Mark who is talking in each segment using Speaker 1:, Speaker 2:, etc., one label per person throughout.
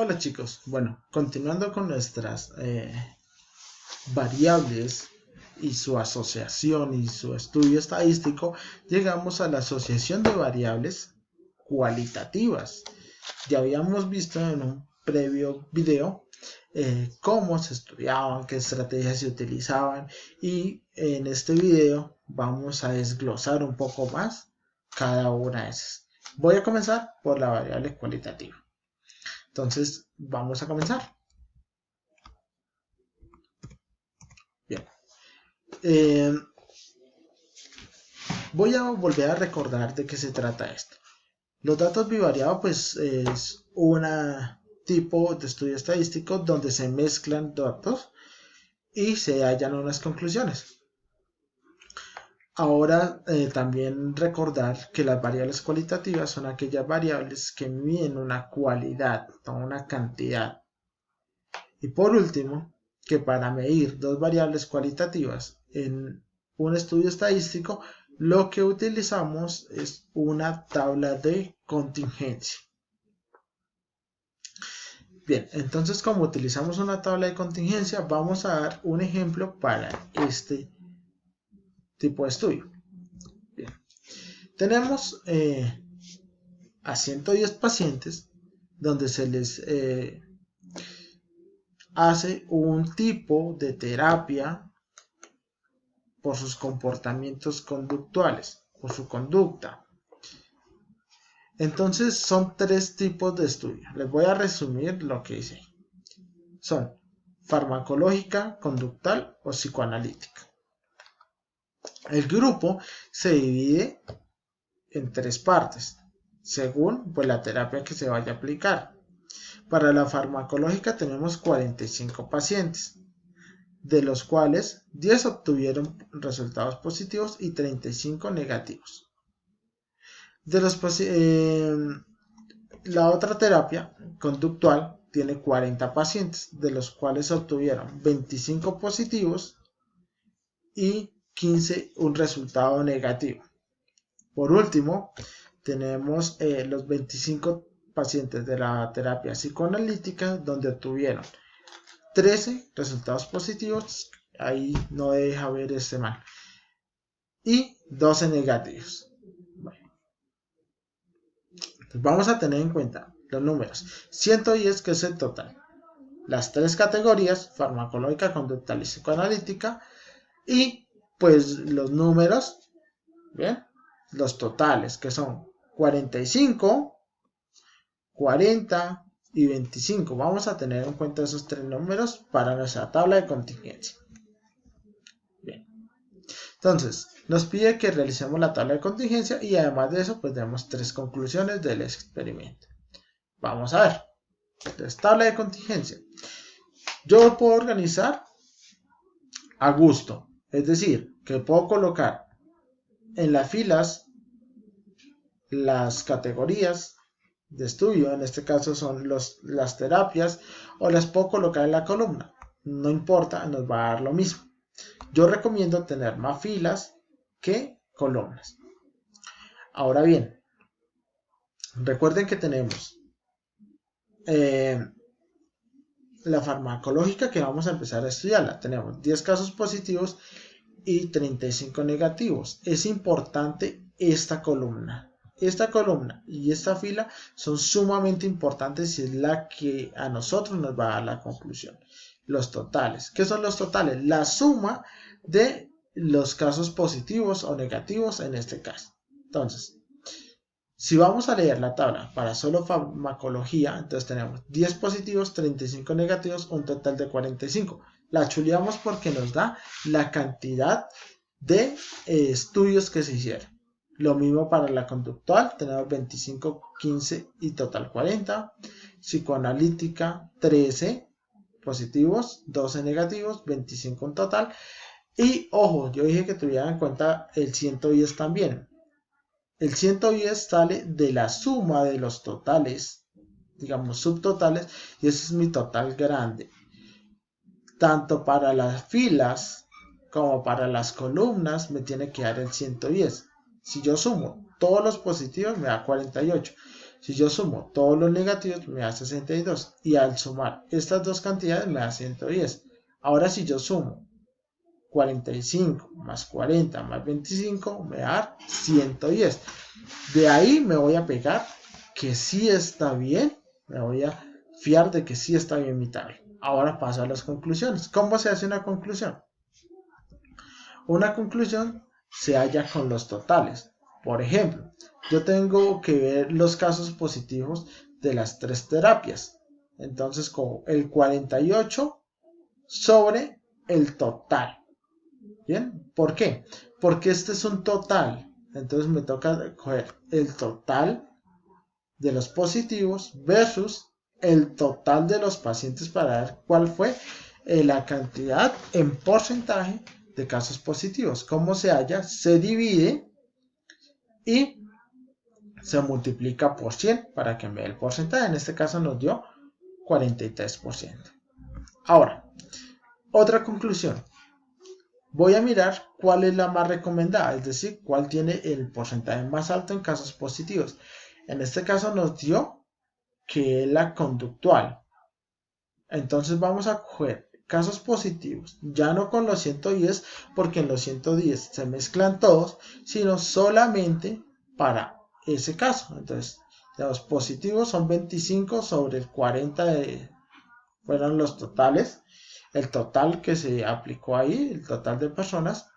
Speaker 1: Hola chicos, bueno, continuando con nuestras variables y su asociación y su estudio estadístico, llegamos a la asociación de variables cualitativas. Ya habíamos visto en un previo video cómo se estudiaban, qué estrategias se utilizaban y en este video vamos a desglosar un poco más cada una de esas. Voy a comenzar por la variable cualitativa. Entonces, vamos a comenzar. Bien. Eh, Voy a volver a recordar de qué se trata esto. Los datos bivariados, pues, es un tipo de estudio estadístico donde se mezclan datos y se hallan unas conclusiones. Ahora, también recordar que las variables cualitativas son aquellas variables que miden una cualidad, no una cantidad. Y por último, que para medir dos variables cualitativas en un estudio estadístico, lo que utilizamos es una tabla de contingencia. Bien, entonces como utilizamos una tabla de contingencia, vamos a dar un ejemplo para este tipo de estudio. Bien. Tenemos a 110 pacientes donde se les hace un tipo de terapia por sus comportamientos conductuales, por su conducta. Entonces son tres tipos de estudio. Les voy a resumir lo que hice. Son farmacológica, conductual o psicoanalítica. El grupo se divide en tres partes, según pues, la terapia que se vaya a aplicar. Para la farmacológica tenemos 45 pacientes, de los cuales 10 obtuvieron resultados positivos y 35 negativos. De los la otra terapia conductual tiene 40 pacientes, de los cuales obtuvieron 25 positivos y 15 un resultado negativo. Por último, tenemos los 25 pacientes de la terapia psicoanalítica, donde obtuvieron 13 resultados positivos, ahí no deja ver este mal, y 12 negativos. Vamos a tener en cuenta los números 110, que es el total, las tres categorías, farmacológica, conductual y psicoanalítica, y pues los números, bien, los totales, que son 45, 40 y 25. Vamos a tener en cuenta esos tres números para nuestra tabla de contingencia. Bien. Entonces, nos pide que realicemos la tabla de contingencia y además de eso, pues tenemos tres conclusiones del experimento. Vamos a ver. Entonces, tabla de contingencia. Yo puedo organizar a gusto, es decir, que puedo colocar en las filas las categorías de estudio, en este caso son las terapias, o las puedo colocar en la columna. No importa, nos va a dar lo mismo. Yo recomiendo tener más filas que columnas. Ahora bien, recuerden que tenemos la farmacológica, que vamos a empezar a estudiarla. Tenemos 10 casos positivos y 35 negativos. Es importante esta columna. Esta columna y esta fila son sumamente importantes y es la que a nosotros nos va a dar la conclusión. Los totales. ¿Qué son los totales? La suma de los casos positivos o negativos en este caso. Entonces, si vamos a leer la tabla para solo farmacología, entonces tenemos 10 positivos, 35 negativos, un total de 45. La chuleamos porque nos da la cantidad de estudios que se hicieron. Lo mismo para la conductual, tenemos 25, 15 y total 40. Psicoanalítica, 13 positivos, 12 negativos, 25 en total. Y ojo, yo dije que tuvieran en cuenta el 110 también. El 110 sale de la suma de los totales, digamos subtotales, y ese es mi total grande. Tanto para las filas como para las columnas me tiene que dar el 110. Si yo sumo todos los positivos me da 48. Si yo sumo todos los negativos me da 62 y al sumar estas dos cantidades me da 110. Ahora si yo sumo 45 más 40 más 25 me da 110. De ahí me voy a pegar que sí está bien, me voy a fiar de que sí está bien mi tabla. Ahora paso a las conclusiones. ¿Cómo se hace una conclusión? Una conclusión se halla con los totales. Por ejemplo, yo tengo que ver los casos positivos de las tres terapias. Entonces, cojo el 48 sobre el total. ¿Bien? ¿Por qué? Porque este es un total. Entonces me toca coger el total de los positivos versus el total de los pacientes para ver cuál fue la cantidad en porcentaje de casos positivos. ¿Cómo se halla? Se divide y se multiplica por 100 para que me dé el porcentaje. En este caso nos dio 43%. Ahora, otra conclusión. Voy a mirar cuál es la más recomendada, es decir, cuál tiene el porcentaje más alto en casos positivos. En este caso nos dio que es la conductual. Entonces vamos a coger casos positivos, ya no con los 110, porque en los 110 se mezclan todos, sino solamente para ese caso. Entonces, los positivos son 25 sobre el 40 fueron los totales, el total que se aplicó ahí, el total de personas,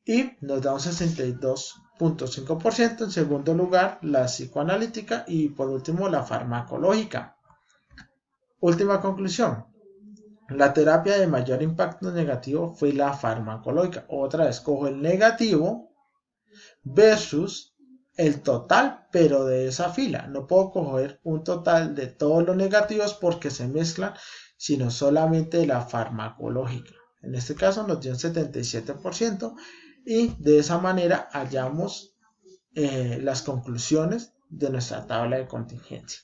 Speaker 1: y nos da un 62.5%. En segundo lugar, la psicoanalítica y por último, la farmacológica. Última conclusión. La terapia de mayor impacto negativo fue la farmacológica. Otra vez cojo el negativo versus el total, pero de esa fila. No puedo coger un total de todos los negativos porque se mezclan, sino solamente de la farmacológica. En este caso nos dio un 77% y de esa manera hallamos las conclusiones de nuestra tabla de contingencia.